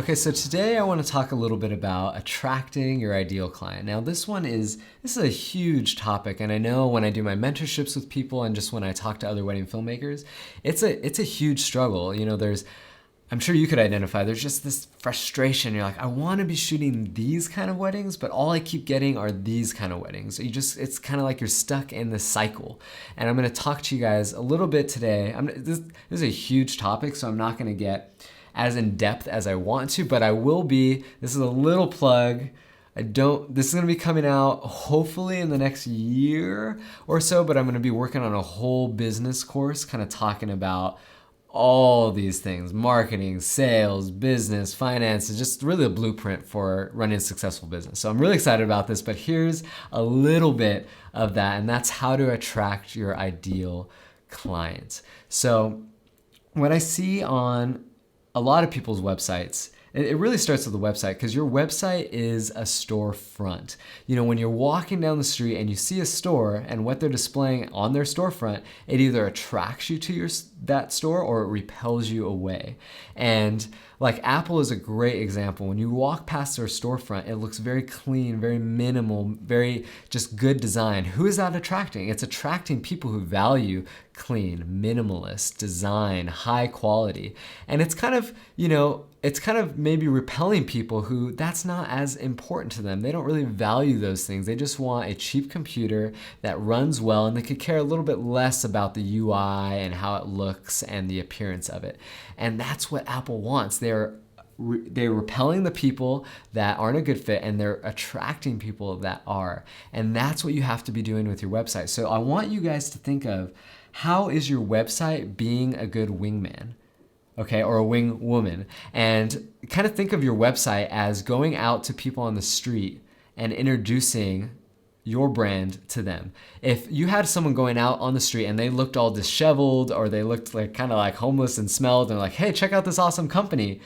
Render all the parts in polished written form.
Okay, so today I want to talk a little bit about attracting your ideal client. Now this is a huge topic, and I know when I do my mentorships with people and just when I talk to other wedding filmmakers, it's a huge struggle. You know, I'm sure you could identify, there's just this frustration. You're like, I want to be shooting these kind of weddings, but all I keep getting are these kind of weddings. It's kind of like you're stuck in this cycle. And I'm going to talk to you guys a little bit today. This is a huge topic, so I'm not going to get as in depth as I want to, but I will be. This is a little plug. This is gonna be coming out hopefully in the next year or so, but I'm gonna be working on a whole business course kind of talking about all these things: marketing, sales, business, finances, just really a blueprint for running a successful business. So I'm really excited about this, but here's a little bit of that, and that's how to attract your ideal client. So what I see on a lot of people's websites, it really starts with the website, because your website is a storefront. You know, when you're walking down the street and you see a store and what they're displaying on their storefront, it either attracts you to that store or it repels you away. And like Apple is a great example. When you walk past their storefront, it looks very clean, very minimal, very just good design. Who is that attracting? It's attracting people who value clean, minimalist design, high quality. And it's kind of, maybe repelling people who that's not as important to them. They don't really value those things. They just want a cheap computer that runs well, and they could care a little bit less about the UI and how it looks and the appearance of it. And that's what Apple wants. They're repelling the people that aren't a good fit, and they're attracting people that are. And that's what you have to be doing with your website. So I want you guys to think of, how is your website being a good wingman? Okay, or a wing woman? And kind of think of your website as going out to people on the street and introducing your brand to them. If you had someone going out on the street and they looked all disheveled, or they looked like kind of like homeless and smelled, and like, hey, check out this awesome company,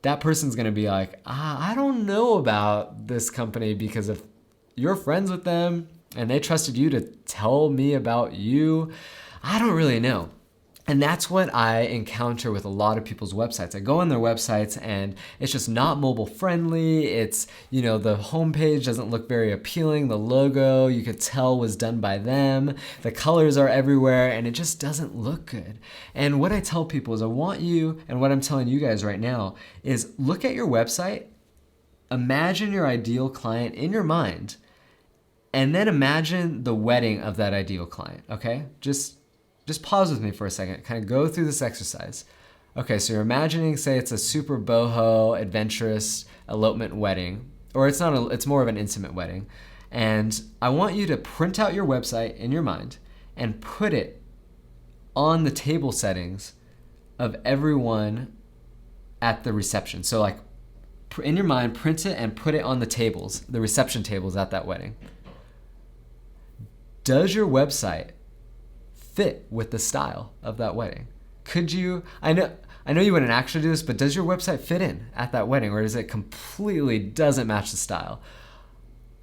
that person's gonna be like, I don't know about this company, because if you're friends with them and they trusted you to tell me about you, I don't really know. And that's what I encounter with a lot of people's websites. I go on their websites and it's just not mobile friendly. It's, the homepage doesn't look very appealing. The logo, you could tell, was done by them. The colors are everywhere and it just doesn't look good. And what I tell people is, I want you, and what I'm telling you guys right now is, look at your website, imagine your ideal client in your mind, and then imagine the wedding of that ideal client, okay? Just pause with me for a second, kind of go through this exercise. Okay, so you're imagining, say it's a super boho, adventurous elopement wedding, or it's more of an intimate wedding. And I want you to print out your website in your mind and put it on the table settings of everyone at the reception. So like, in your mind, print it and put it on the tables, the reception tables at that wedding. Does your website fit with the style of that wedding? Could you, I know you wouldn't actually do this, but does your website fit in at that wedding, or does it completely doesn't match the style?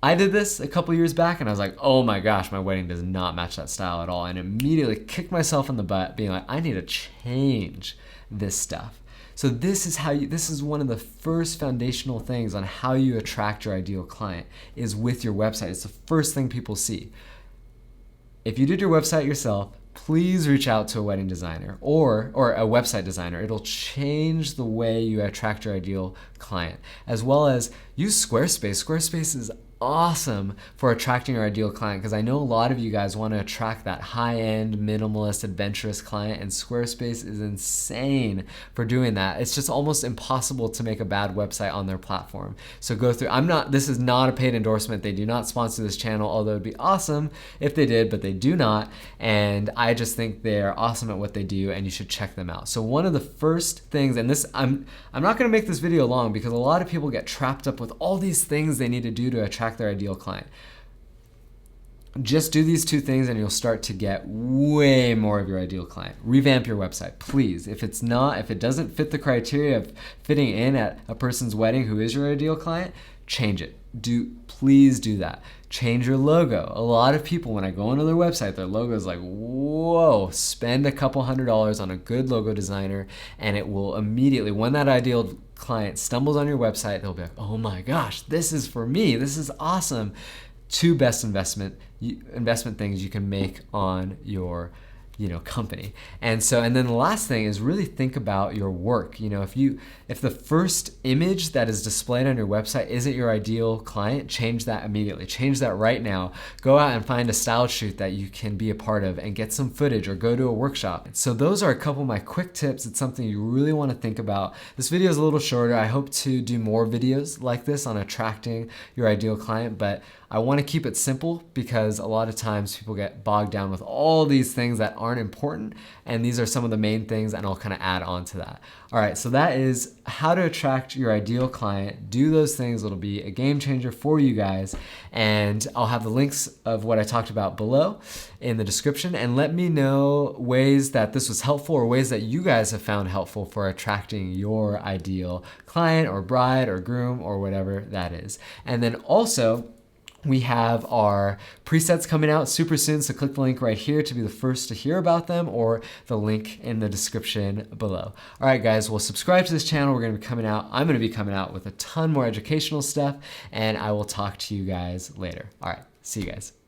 I did this a couple years back and I was like, oh my gosh, my wedding does not match that style at all, and immediately kicked myself in the butt being like, I need to change this stuff. So this is one of the first foundational things on how you attract your ideal client, is with your website. It's the first thing people see. If you did your website yourself, please reach out to a wedding designer or a website designer. It'll change the way you attract your ideal client. As well as use Squarespace. Squarespace is awesome for attracting your ideal client, because I know a lot of you guys want to attract that high-end, minimalist, adventurous client, and Squarespace is insane for doing that. It's just almost impossible to make a bad website on their platform. So go through. This is not a paid endorsement. They do not sponsor this channel, although it'd be awesome if they did, but they do not. And I just think they're awesome at what they do, and you should check them out. So one of the first things, and this, I'm not going to make this video long, because a lot of people get trapped up with all these things they need to do to attract their ideal client. Just do these two things and you'll start to get way more of your ideal client. Revamp your website, please. If it doesn't fit the criteria of fitting in at a person's wedding who is your ideal client, change it. please do that. Change your logo. A lot of people, when I go onto their website, their logo is like, whoa, spend a couple $100s on a good logo designer, and it will immediately, when that ideal client stumbles on your website, they'll be like, oh my gosh, this is for me. This is awesome. Two best investment things you can make on your company. And then the last thing is really think about your work. If the first image that is displayed on your website isn't your ideal client, change that immediately. Change that right now. Go out and find a style shoot that you can be a part of and get some footage, or go to a workshop. So those are a couple of my quick tips. It's something you really want to think about. This video is a little shorter. I hope to do more videos like this on attracting your ideal client, but I want to keep it simple because a lot of times people get bogged down with all these things that aren't important, and these are some of the main things, and I'll kind of add on to that. All right, so that is how to attract your ideal client. Do those things. It'll be a game changer for you guys, and I'll have the links of what I talked about below in the description, and let me know ways that this was helpful or ways that you guys have found helpful for attracting your ideal client or bride or groom or whatever that is. And then also, we have our presets coming out super soon, so click the link right here to be the first to hear about them, or the link in the description below. All right, guys, well, subscribe to this channel. I'm going to be coming out with a ton more educational stuff, and I will talk to you guys later. All right, see you guys.